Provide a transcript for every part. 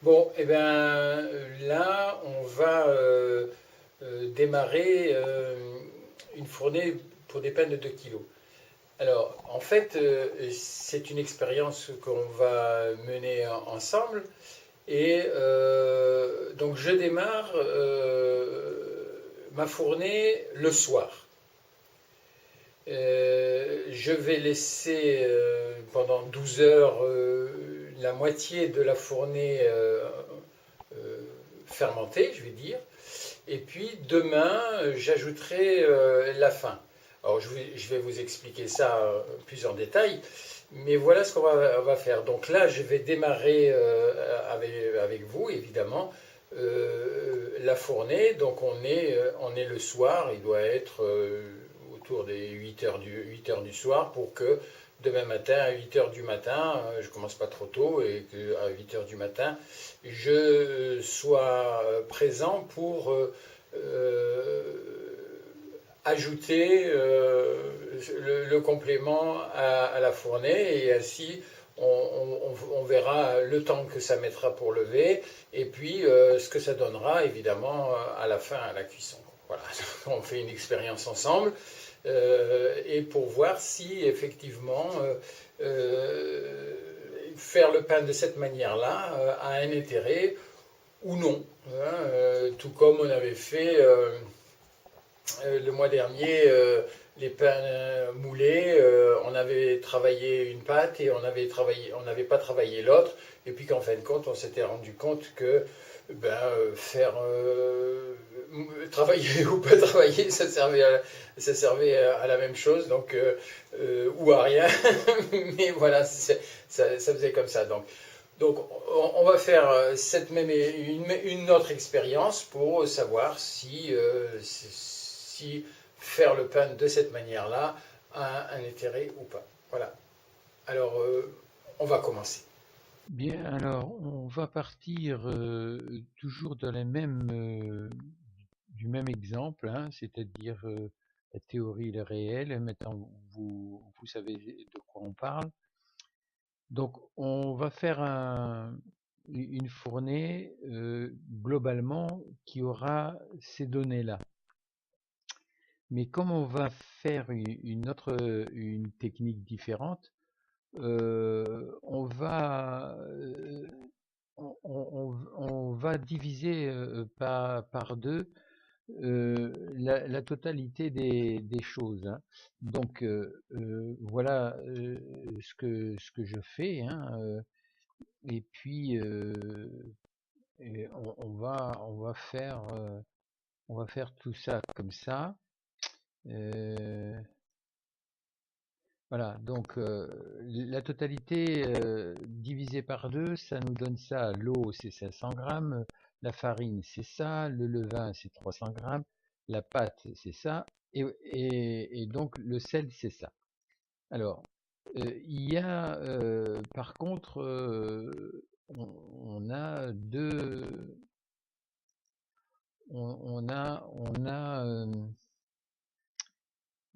Bon, et bien là, on va démarrer une fournée pour des pains de 2 kilos. Alors, en fait, c'est une expérience qu'on va mener ensemble. Et donc, je démarre ma fournée le soir. Je vais laisser pendant 12 heures la moitié de la fournée fermentée, je vais dire. Et puis demain, j'ajouterai la fin. Alors je vais vous expliquer ça plus en détail, mais voilà ce qu'on va faire. Donc là, je vais démarrer avec vous, évidemment, la fournée. Donc on est le soir, il doit être autour des 8 heures du soir pour que demain matin, à 8 heures du matin, je commence pas trop tôt et qu'à 8 heures du matin, je sois présent pour ajouter le complément à la fournée et ainsi on verra le temps que ça mettra pour lever et puis ce que ça donnera évidemment à la fin à la cuisson. Voilà, on fait une expérience ensemble et pour voir si effectivement faire le pain de cette manière-là a un intérêt ou non. Hein, tout comme on avait fait le mois dernier les pains moulés, on avait travaillé une pâte et on n'avait pas travaillé l'autre, et puis qu'en fin de compte, on s'était rendu compte que faire travailler ou pas travailler, ça servait à la même chose, donc ou à rien, mais voilà, ça faisait comme ça. Donc on va faire cette même une autre expérience pour savoir si faire le pain de cette manière-là a un intérêt ou pas. Voilà. Alors on va commencer. Bien, alors on va partir toujours dans du même exemple, hein, c'est-à-dire la théorie et le réel. Maintenant, vous savez de quoi on parle. Donc, on va faire une fournée globalement qui aura ces données-là. Mais comme on va faire une technique différente, on va diviser par deux la totalité des choses, hein. Donc voilà ce que je fais, hein, et puis on va faire tout ça comme ça. euh, Voilà, donc la totalité divisée par 2, ça nous donne ça. L'eau, c'est 500 grammes, la farine, c'est ça, le levain, c'est 300 grammes, la pâte, c'est ça, et donc le sel, c'est ça. Alors, il y a par contre, on a on a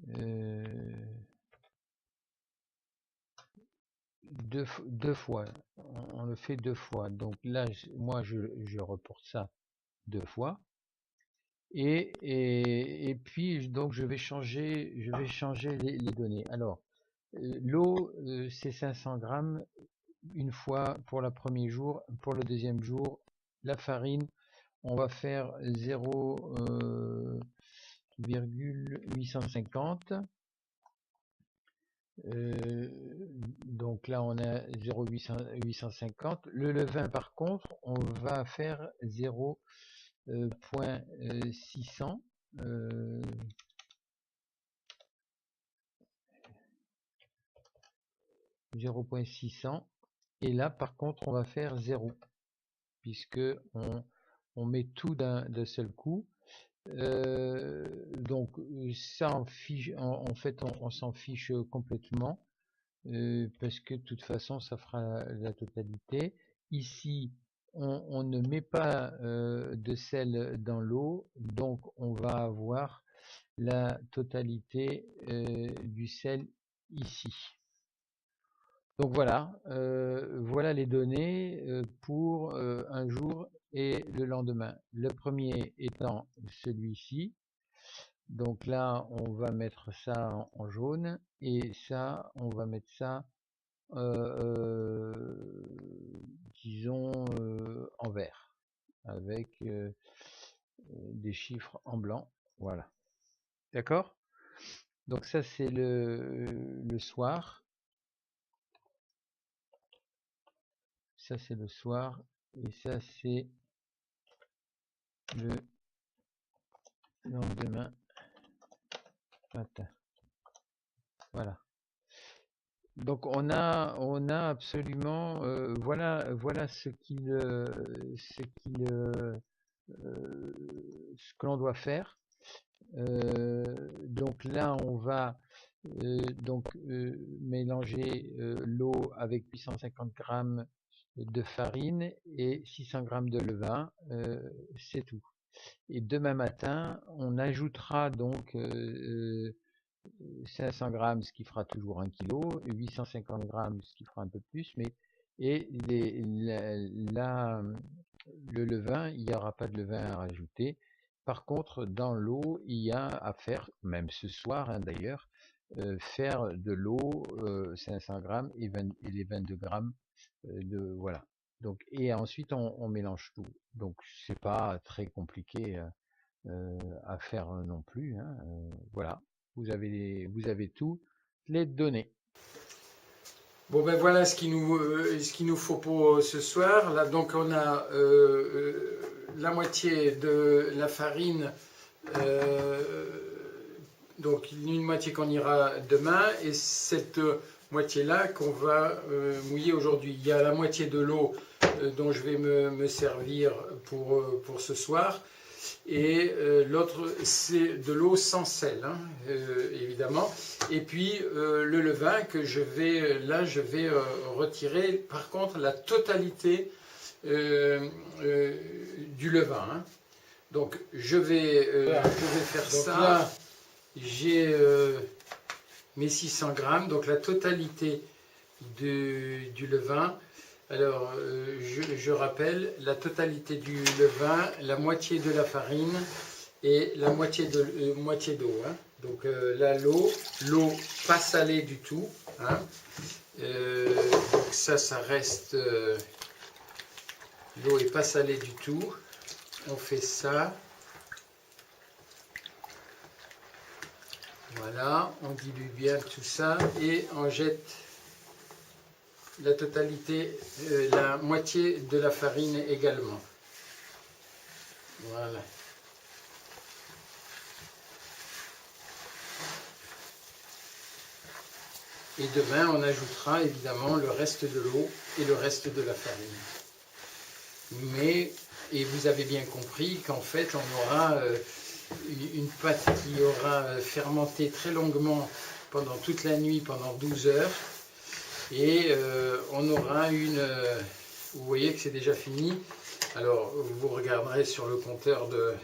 euh, deux fois. On le fait deux fois. Donc là, moi, je reporte ça deux fois. Et puis, donc, je vais changer les données. Alors, l'eau, c'est 500 grammes une fois pour le premier jour. Pour le deuxième jour, la farine, on va faire 0,850. Euh, donc là, on a 0,850. Le levain, par contre, on va faire 0,600. 0,600. Et là, par contre, on va faire 0, puisque on met tout d'un seul coup. Donc ça, en fait, on s'en fiche complètement. Parce que de toute façon, ça fera la totalité. Ici, on ne met pas de sel dans l'eau, donc on va avoir la totalité du sel ici. Donc voilà, voilà les données pour un jour et le lendemain. Le premier étant celui-ci. Donc là, on va mettre ça en jaune et ça, on va mettre ça, disons, en vert, avec des chiffres en blanc. Voilà. D'accord? Donc ça, c'est le soir. Ça, c'est le soir. Et ça, c'est le lendemain matin. Voilà. Donc on a absolument, voilà ce que l'on doit faire. Donc là, on va mélanger l'eau avec 850 grammes de farine et 600 grammes de levain. C'est tout. Et demain matin, on ajoutera donc 500 grammes, ce qui fera toujours 1 kg, 850 grammes, ce qui fera un peu plus, et le levain, il n'y aura pas de levain à rajouter. Par contre, dans l'eau, il y a à faire, même ce soir hein, d'ailleurs, faire de l'eau 500 grammes et les 22 grammes voilà. Donc, et ensuite, on mélange tout. Donc, c'est pas très compliqué à faire non plus. Hein, voilà. Vous avez toutes les données. Bon ben voilà ce qu'il nous faut pour ce soir. Là donc on a la moitié de la farine, donc une moitié qu'on ira demain et cette moitié-là qu'on va mouiller aujourd'hui. Il y a la moitié de l'eau dont je vais me servir pour ce soir. Et l'autre, c'est de l'eau sans sel, hein, évidemment. Et puis le levain que je vais retirer, par contre, la totalité du levain. Hein. Donc je vais faire donc ça. Là, j'ai mes 600 grammes, donc la totalité du levain. Alors, je rappelle, la totalité du levain, la moitié de la farine et la moitié d'eau. Hein. Donc là, l'eau pas salée du tout. Hein. Donc ça reste... l'eau est pas salée du tout. On fait ça. Voilà, on dilue bien tout ça et on jette la totalité, la moitié de la farine également. Voilà. Et demain, on ajoutera évidemment le reste de l'eau et le reste de la farine. Et vous avez bien compris qu'en fait, on aura une pâte qui aura fermenté très longuement pendant toute la nuit, pendant 12 heures. Et on aura vous voyez que c'est déjà fini. Alors vous regarderez sur le compteur de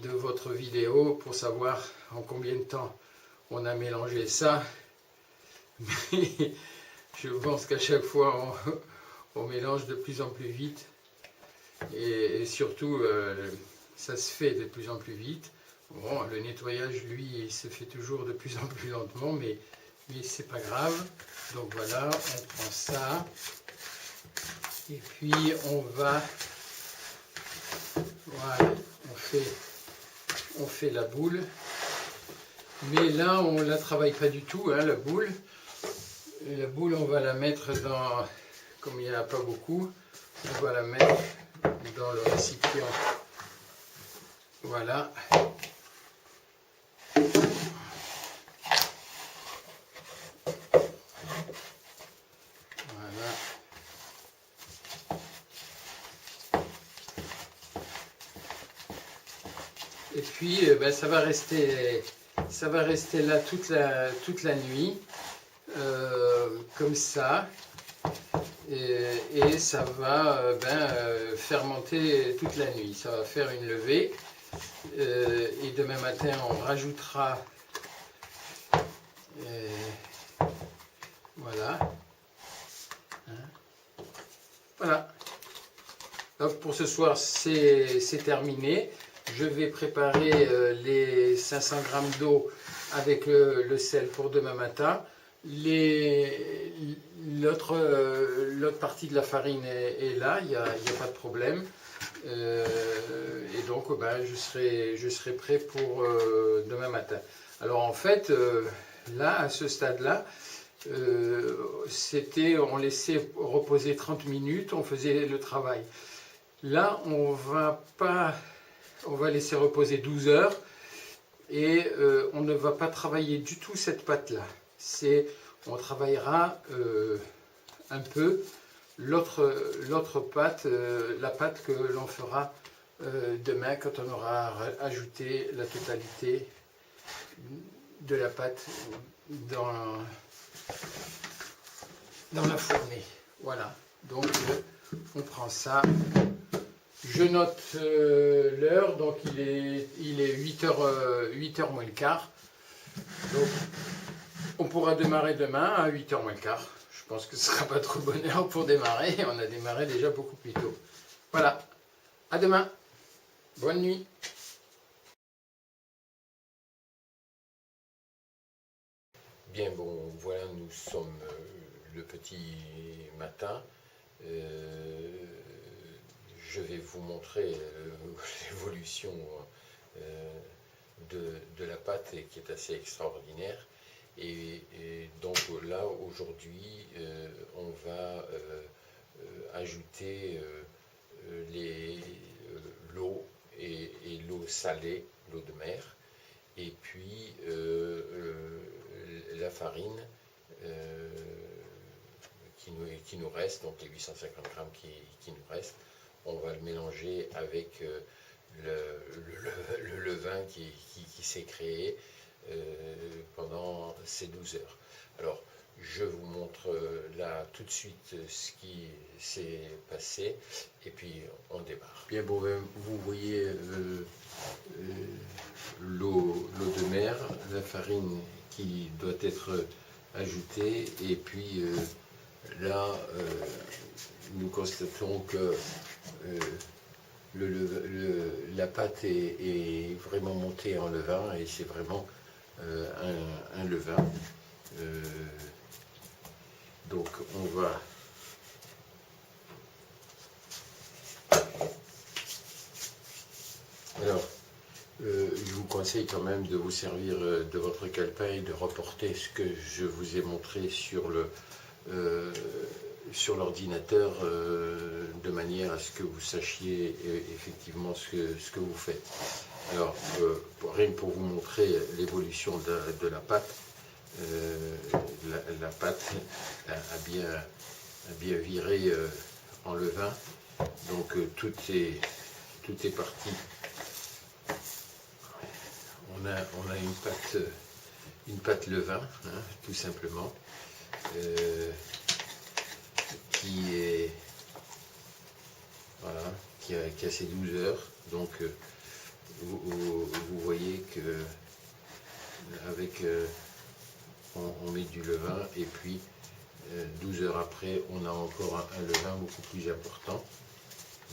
votre vidéo pour savoir en combien de temps on a mélangé ça. Mais je pense qu'à chaque fois on mélange de plus en plus vite. Et surtout ça se fait de plus en plus vite. Bon, le nettoyage lui il se fait toujours de plus en plus lentement, mais c'est pas grave. Donc voilà, on prend ça et puis on va, voilà, on fait la boule, mais là on la travaille pas du tout, hein, la boule. Et la boule on va la mettre dans, comme il n'y en a pas beaucoup, on va la mettre dans le récipient. Voilà. Et puis ben, ça va rester là toute la nuit, comme ça, et ça va fermenter toute la nuit. Ça va faire une levée, et demain matin on rajoutera, voilà, pour ce soir, c'est terminé. Je vais préparer les 500 grammes d'eau avec le sel pour demain matin. L'autre partie de la farine est là, il n'y a pas de problème. Et donc, ben, je serai prêt pour demain matin. Alors en fait, là, à ce stade-là, on laissait reposer 30 minutes, on faisait le travail. Là, on va laisser reposer 12 heures et on ne va pas travailler du tout cette pâte-là. On travaillera un peu l'autre pâte, la pâte que l'on fera demain quand on aura ajouté la totalité de la pâte dans la fournée. Voilà, donc on prend ça. Je note l'heure, donc il est 8h moins le quart. Donc on pourra démarrer demain à 8h moins le quart. Je pense que ce ne sera pas trop bonne heure pour démarrer. On a démarré déjà beaucoup plus tôt. Voilà, à demain. Bonne nuit. Bien, bon, voilà, nous sommes le petit matin. Je vais vous montrer l'évolution de la pâte qui est assez extraordinaire. Et donc là, aujourd'hui, on va ajouter l'eau et l'eau salée, l'eau de mer, et puis la farine qui nous reste, donc les 850 grammes qui nous restent. On va le mélanger avec le levain qui s'est créé pendant ces 12 heures. Alors, je vous montre là tout de suite ce qui s'est passé et puis on démarre. Bien, bon, vous voyez l'eau de mer, la farine qui doit être ajoutée et puis là, nous constatons que la pâte est vraiment montée en levain et c'est vraiment un levain. Donc on va alors je vous conseille quand même de vous servir de votre calepin et de reporter ce que je vous ai montré sur l'ordinateur de manière à ce que vous sachiez effectivement ce que vous faites. Alors, rien que pour vous montrer l'évolution de la pâte, la pâte a bien viré en levain, donc tout est parti. On a une pâte levain, hein, tout simplement. Qui a ses 12 heures. Donc vous voyez que avec on met du levain et puis 12 heures après on a encore un levain beaucoup plus important.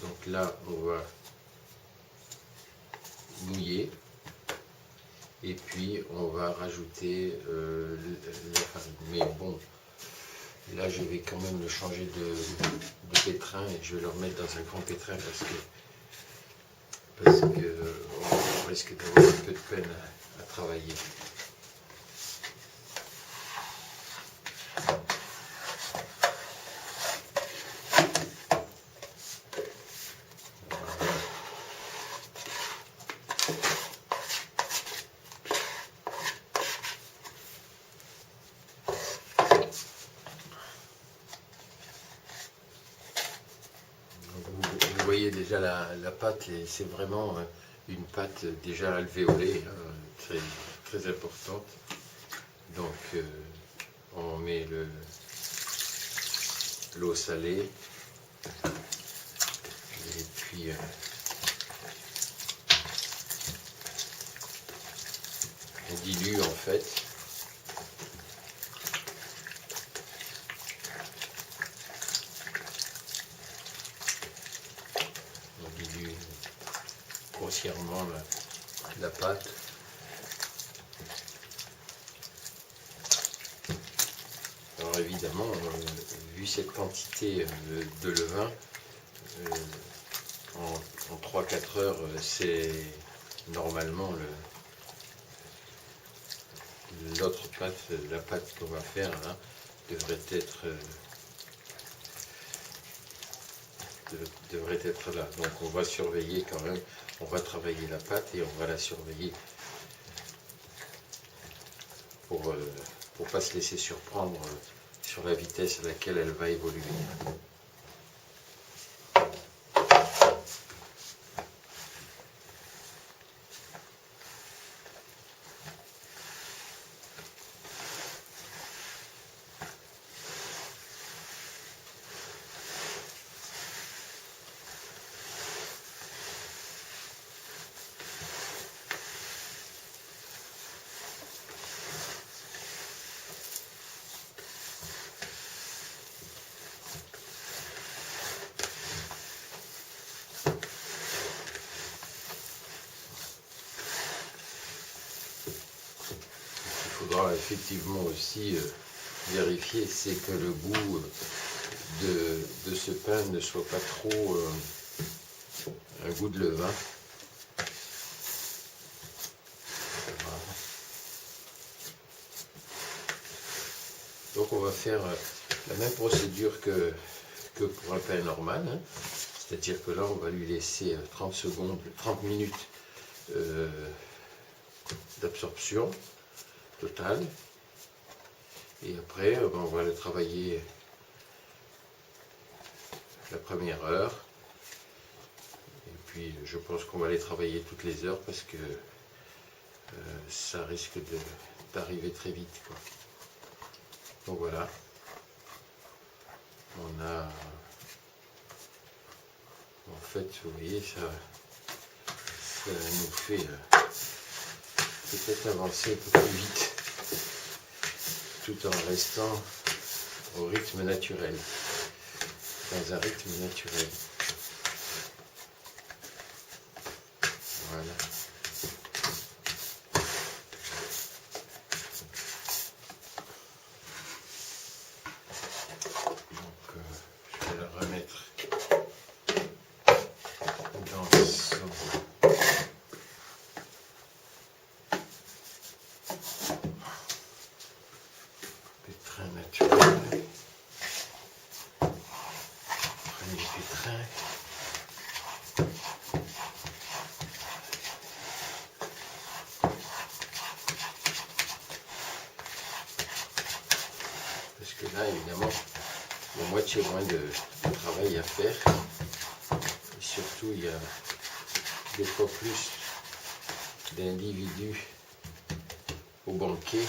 Donc là on va mouiller et puis on va rajouter la farine. Mais bon, là, je vais quand même le changer de pétrin et je vais le remettre dans un grand pétrin parce que on risque d'avoir un peu de peine à travailler. Vous voyez déjà la pâte, c'est vraiment une pâte déjà alvéolée, hein, très, très importante. Donc on met l'eau salée et puis on dilue en fait. entièrement la pâte. Alors évidemment, vu cette quantité de levain, en 3-4 heures, c'est normalement l'autre pâte, la pâte qu'on va faire là, devrait être là. Donc on va surveiller quand même, on va travailler la pâte et on va la surveiller pour pas se laisser surprendre sur la vitesse à laquelle elle va évoluer. Il faudra effectivement aussi vérifier, c'est que le goût de ce pain ne soit pas trop un goût de levain. Voilà. Donc on va faire la même procédure que pour un pain normal, hein. C'est-à-dire que là on va lui laisser 30 secondes, 30 minutes d'absorption totale. Et après, on va le travailler la première heure. Et puis, je pense qu'on va les travailler toutes les heures parce que ça risque d'arriver très vite, quoi. Donc voilà. On a... En fait, vous voyez, ça nous fait peut-être avancer un peu plus vite, tout en restant au rythme naturel, dans un rythme naturel. Voilà. Donc, je vais le remettre dans son... pétrin naturel. Premier pétrin. Parce que là, évidemment, il y a moitié moins de travail à faire. Et surtout, il y a des fois plus d'individus au banquet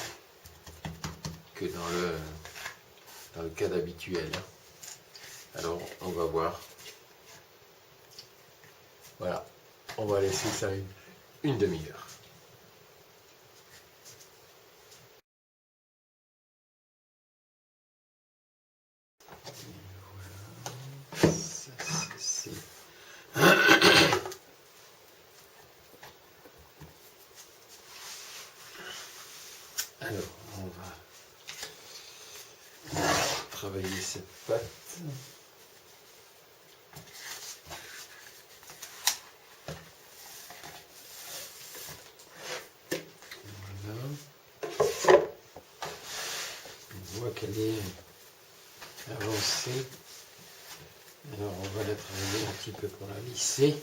que dans le cas habituel. Alors, on va voir. Voilà, on va laisser ça une demi-heure. Alors, on va travailler cette pâte. Voilà. On voit qu'elle est avancée. Alors, on va la travailler un petit peu pour la lisser.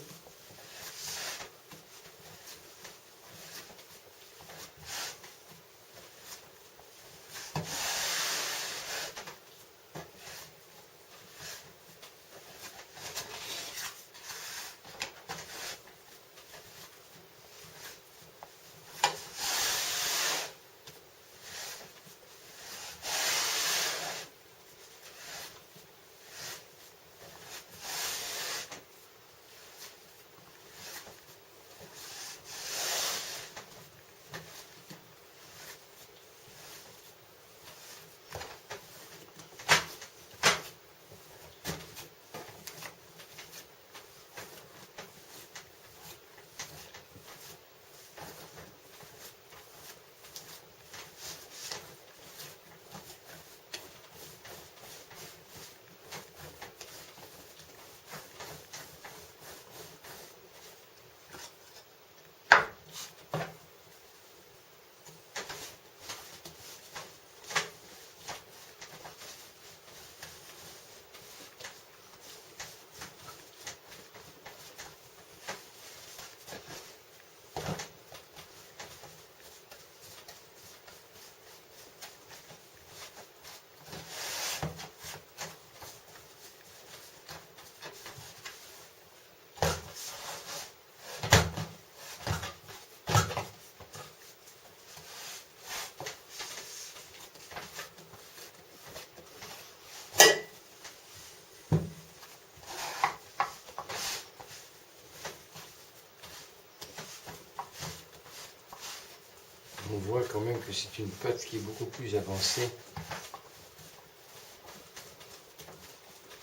voit quand même que c'est une pâte qui est beaucoup plus avancée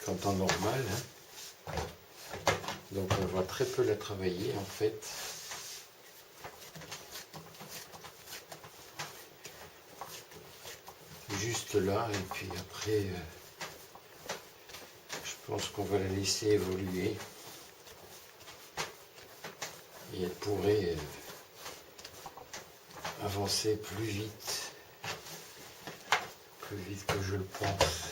qu'en temps normal, hein. Donc on va très peu la travailler en fait. Juste là, et puis après, je pense qu'on va la laisser évoluer. Et elle pourrait avancer plus vite que je le pense.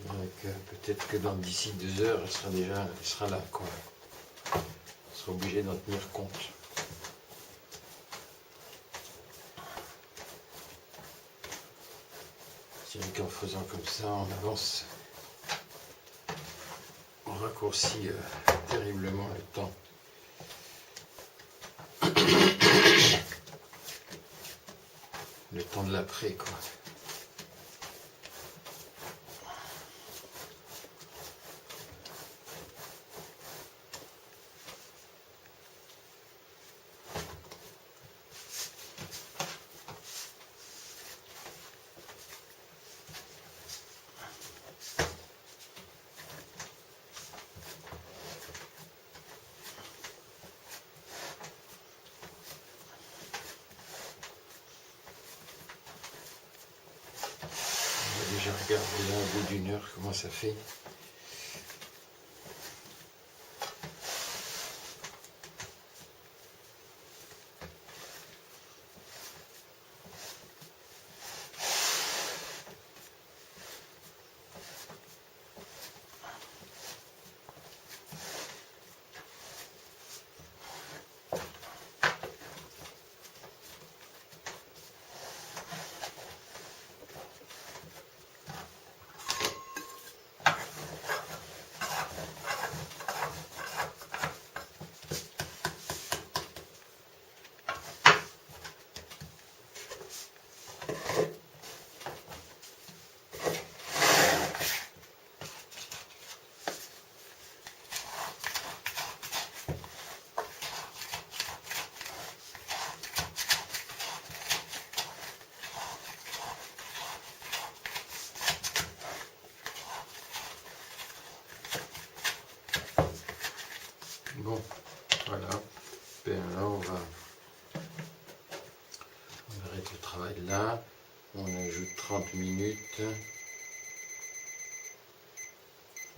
Donc peut-être que d'ici 2 heures, elle sera là, quoi. Elle sera obligée d'en tenir compte. C'est vrai qu'en faisant comme ça, on avance, on raccourcit terriblement le temps. Le temps de l'après, quoi. On va déjà regarder là au bout d'une heure comment ça fait. Bon, voilà. Ben là, on arrête le travail là. On ajoute 30 minutes.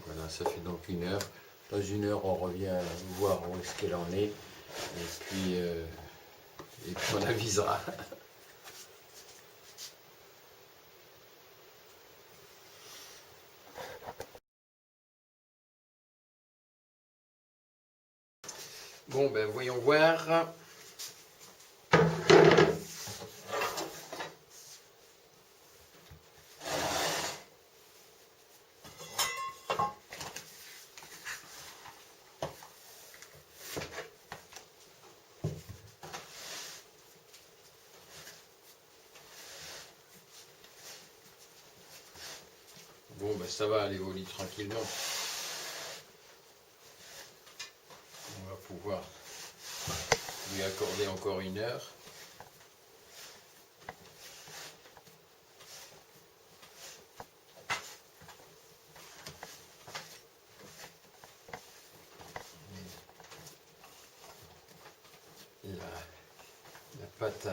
Voilà, ça fait donc 1 heure. Dans 1 heure, on revient voir où est-ce qu'elle en est. Et puis on avisera. Bon, ben voyons voir. Bon, ben ça va, elle évolue tranquillement. On va pouvoir lui accorder encore 1 heure. La pâte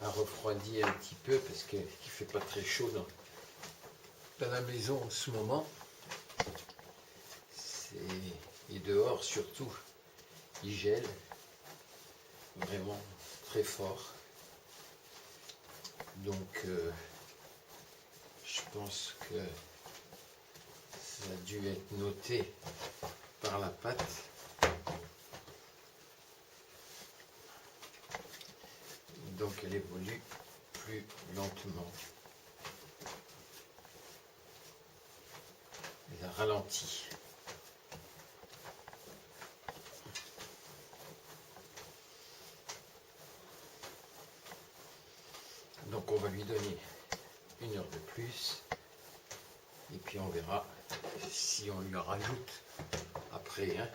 a refroidi un petit peu parce qu'il ne fait pas très chaud dans la maison en ce moment. Et dehors surtout, il gèle vraiment très fort. Donc je pense que ça a dû être noté par la pâte. Donc elle évolue plus lentement. Elle a ralenti. Donc on va lui donner 1 heure de plus. Et puis on verra si on lui rajoute après. Hein.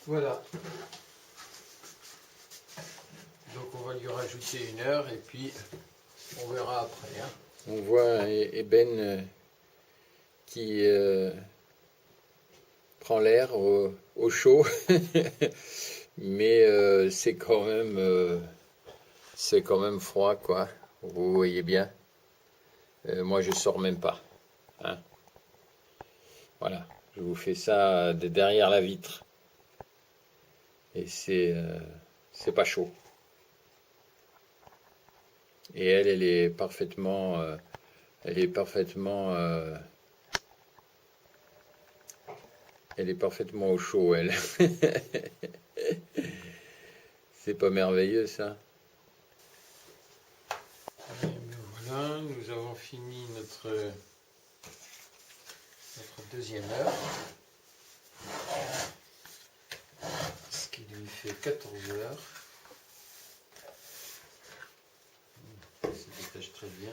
Voilà. Donc on va lui rajouter 1 heure et puis on verra après. Hein. On voit Eben qui prend l'air au chaud, mais c'est quand même froid, quoi. Vous voyez bien. Moi, je sors même pas. Hein. Voilà, je vous fais ça de derrière la vitre. Et c'est pas chaud. Et elle est parfaitement, elle est parfaitement, elle est parfaitement au chaud, elle. C'est pas merveilleux, ça? Et voilà, nous avons fini notre deuxième heure. Ce qui lui fait 14 heures. Ça se détache très bien.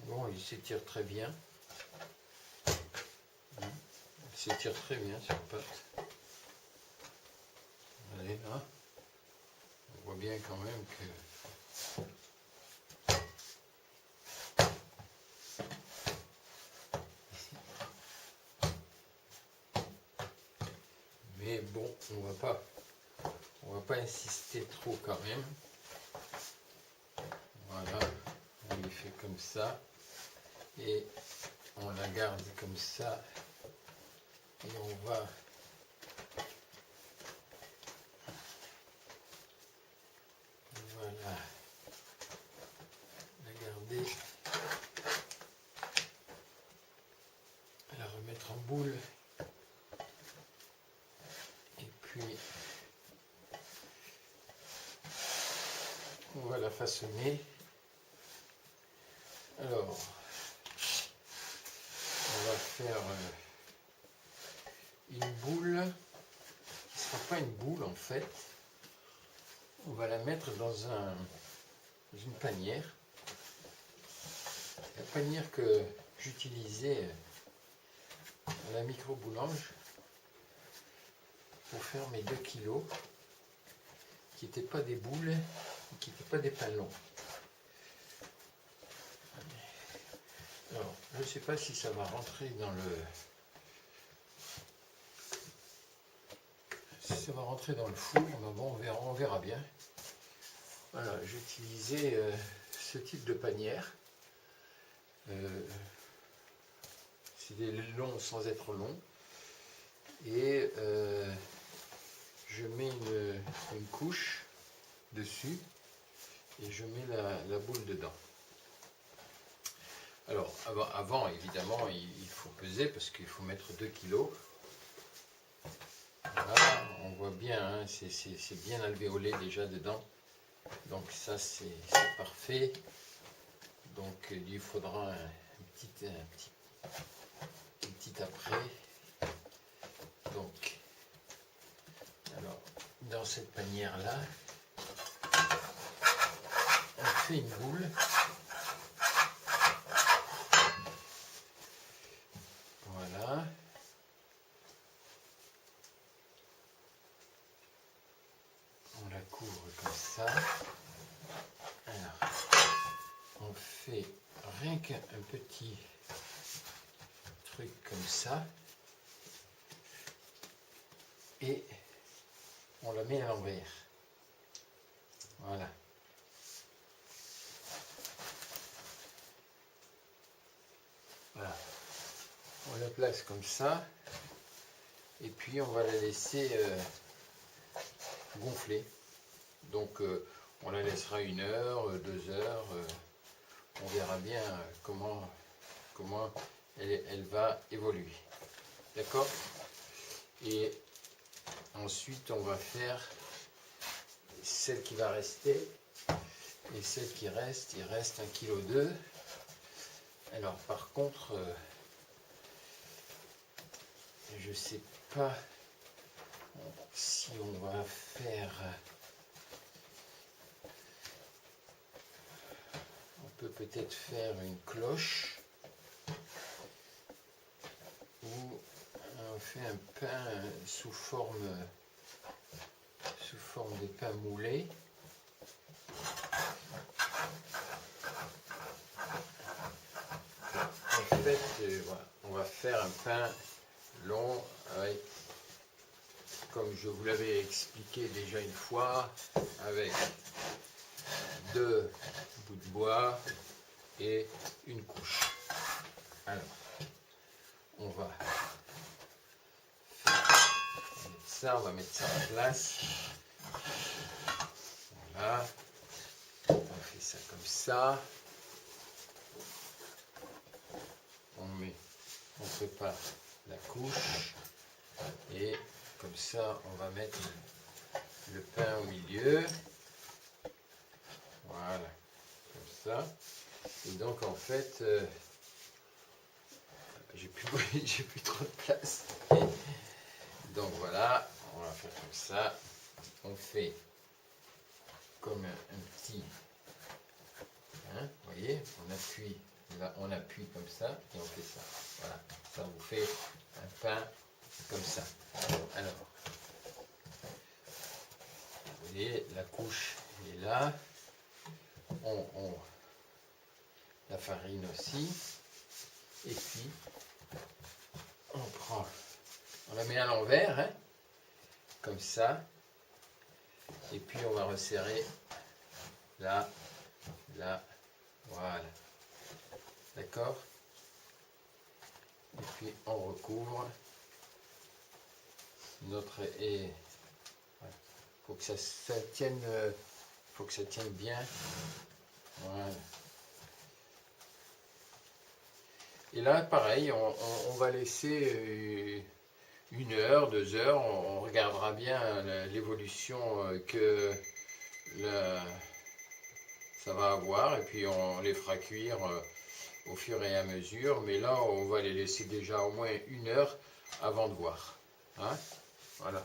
Bon, il s'étire très bien. Il s'étire très bien sur la patte. Allez, là. On voit bien quand même que... Mais bon, on va pas insister trop quand même. Voilà, on les fait comme ça. Et on la garde comme ça. Et on va... Voilà. La garder. La remettre en boule. Et puis... on va la façonner. Alors, on va faire une boule qui ne sera pas une boule en fait. On va la mettre dans une panière. La panière que j'utilisais à la micro-boulange pour faire mes 2 kilos, qui n'étaient pas des boules, qui n'étaient pas des pains longs. Alors, je ne sais pas si ça va rentrer dans le... si ça va rentrer dans le four, mais bon, on verra bien. Voilà, j'ai utilisé ce type de panière. C'est des longs sans être long. Et je mets une couche dessus et je mets la boule dedans. Alors, avant évidemment, il faut peser parce qu'il faut mettre 2 kilos. Voilà, on voit bien, hein, c'est bien alvéolé déjà dedans. Donc ça, c'est parfait. Donc il lui faudra un petit après. Donc, alors, dans cette panière-là, on fait une boule. Voilà. On la couvre comme ça. Alors, on fait rien qu'un petit truc comme ça. Et on la met à l'envers. Voilà. Voilà. On la place comme ça. Et puis on va la laisser gonfler. Donc on la laissera 1 heure, 2 heures. On verra bien comment elle va évoluer. D'accord? Et ensuite, on va faire celle qui va rester. Et celle qui reste, il reste 1,2 kg. Alors, par contre, je sais pas si on va faire... On peut peut-être faire une cloche ou on fait un pain sous forme de pain moulé. En fait, voilà, on va faire un pain long avec, comme je vous l'avais expliqué déjà une fois, avec 2 bouts de bois et une couche. Alors, on va ça, on va mettre ça en place. Voilà, on fait ça comme ça. On prépare la couche et comme ça, on va mettre le pain au milieu. Voilà, comme ça. Et donc en fait, j'ai plus trop de place. Donc voilà, on va faire comme ça. On fait comme un petit, hein, vous voyez, on appuie, là on appuie comme ça et on fait ça. Voilà, ça vous fait un pain comme ça. Alors, vous voyez, la couche est là. La farine aussi. Et puis, on la met à l'envers, hein, comme ça. Et puis on va resserrer là, là, voilà. D'accord? Et puis on recouvre notre et faut que ça tienne, faut que ça tienne bien. Voilà. Et là, pareil, on va laisser 1 heure, 2 heures. On regardera bien l'évolution que ça va avoir. Et puis on les fera cuire au fur et à mesure. Mais là, on va les laisser déjà au moins 1 heure avant de voir. Hein? Voilà.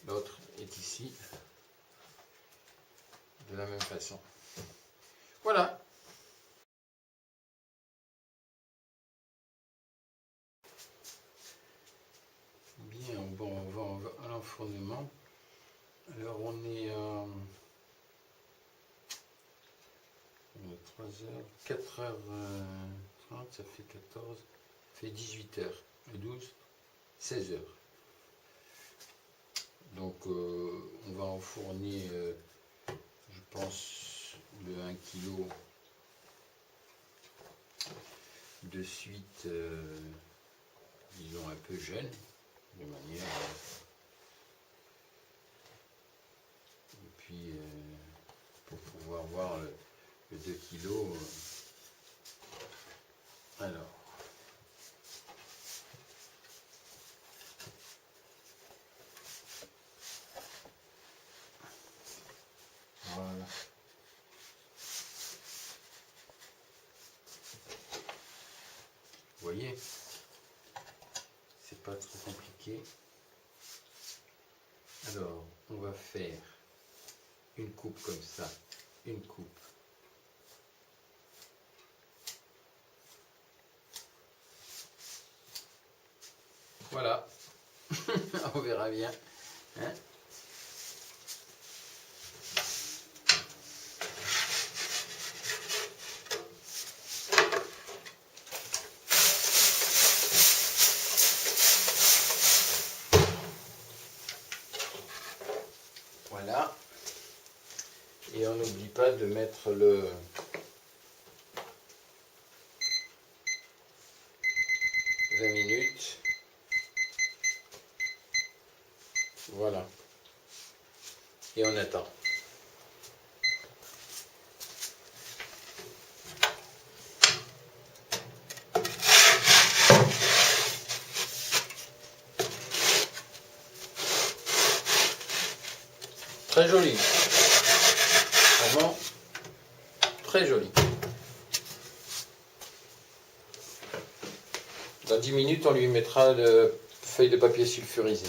L'autre est ici. De la même façon. Voilà. Bien, bon, on va à l'enfournement. Alors on est à 3h, 4h30, ça fait 14, ça fait 18h, 12, 16h. Donc on va enfourner, je pense, le 1 kg de suite, disons un peu jeune, de manière... et puis pour pouvoir voir le 2 kg. Alors, voilà. Vous voyez, c'est pas trop compliqué. Alors, on va faire une coupe comme ça, une coupe. Voilà, on verra bien. Hein? Voilà. Et on n'oublie pas de mettre le 20 minutes. Voilà. Et on attend. Très joli. Vraiment très joli. Dans 10 minutes, on lui mettra de feuilles de papier sulfurisé.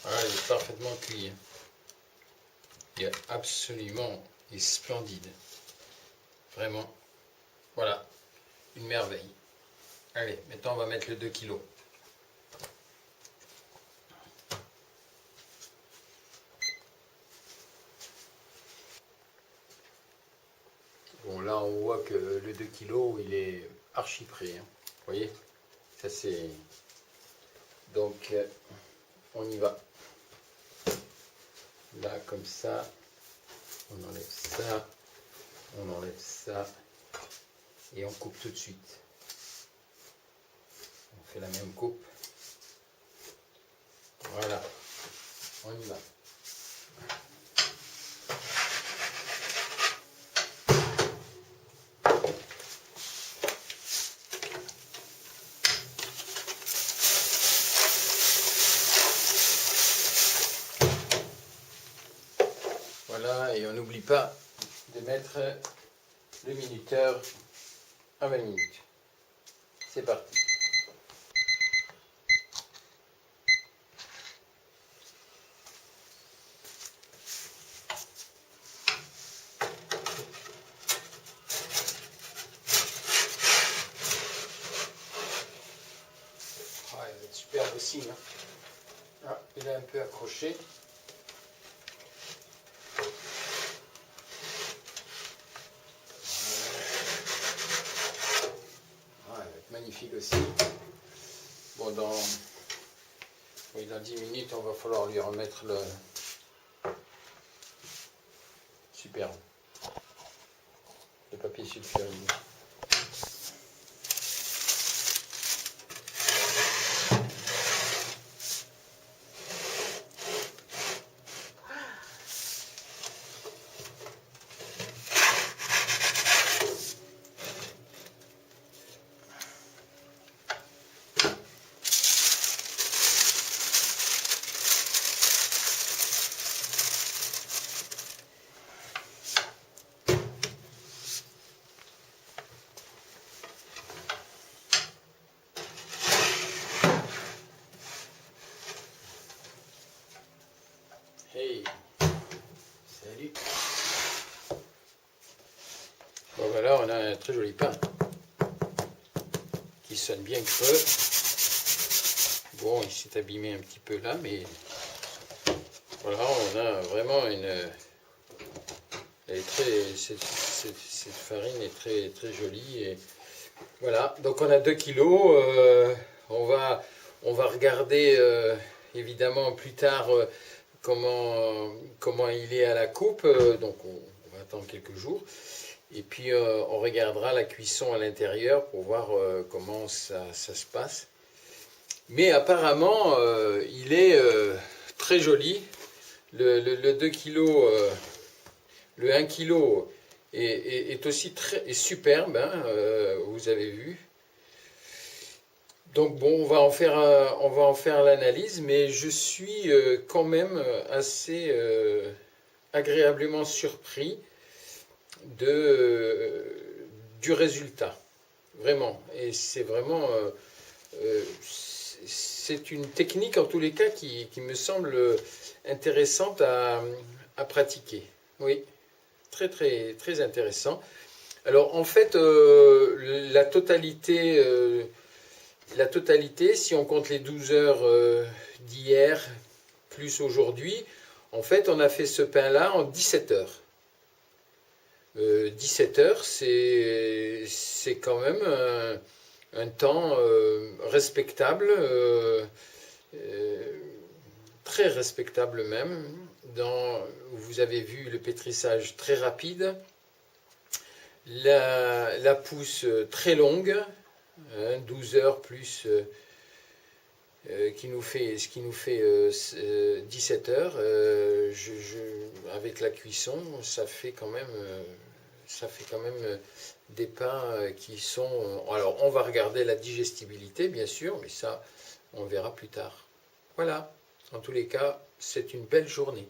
Voilà, il est parfaitement cuit. Il est absolument splendide. Vraiment. Voilà. Une merveille. Allez, maintenant on va mettre le 2 kg. Bon, là on voit que le 2 kg il est archi prêt. Hein. Vous voyez? Ça c'est. Donc on y va. Là comme ça. On enlève ça. On enlève ça. Et on coupe tout de suite. On fait la même coupe. Voilà. On y va. Voilà, et on n'oublie pas de mettre le minuteur à 20 minutes. C'est parti. Ah, il va être superbe aussi. Hein. Ah, il est un peu accroché. Magnifique aussi. Bon, dans 10 minutes, on va falloir lui remettre le superbe, le papier sulfurisé. Hey, salut. Bon, voilà, on a un très joli pain qui sonne bien creux. Bon, il s'est abîmé un petit peu là, mais voilà, on a vraiment une. Elle est très, cette farine est très très jolie et voilà. Donc on a 2 kilos. On va regarder évidemment plus tard comment il est à la coupe. Donc on va attendre quelques jours. Et puis on regardera la cuisson à l'intérieur pour voir comment ça se passe. Mais apparemment, il est très joli. Le 2 kg, le 1 kg est aussi est superbe, hein, vous avez vu. Donc bon, on va en faire l'analyse, mais je suis quand même assez agréablement surpris du résultat. Vraiment. Et c'est vraiment... c'est une technique en tous les cas qui me semble intéressante à pratiquer. Oui, très très très intéressant. Alors en fait, la totalité, si on compte les 12 heures d'hier plus aujourd'hui, en fait, on a fait ce pain-là en 17 heures. 17 heures, c'est quand même un temps respectable, euh, très respectable même. Vous avez vu le pétrissage très rapide, la pousse très longue, hein, 12 heures plus ce qui nous fait 17 heures. Avec la cuisson, ça fait quand même des pains qui sont. Alors, on va regarder la digestibilité, bien sûr, mais ça, on verra plus tard. Voilà. En tous les cas, c'est une belle journée.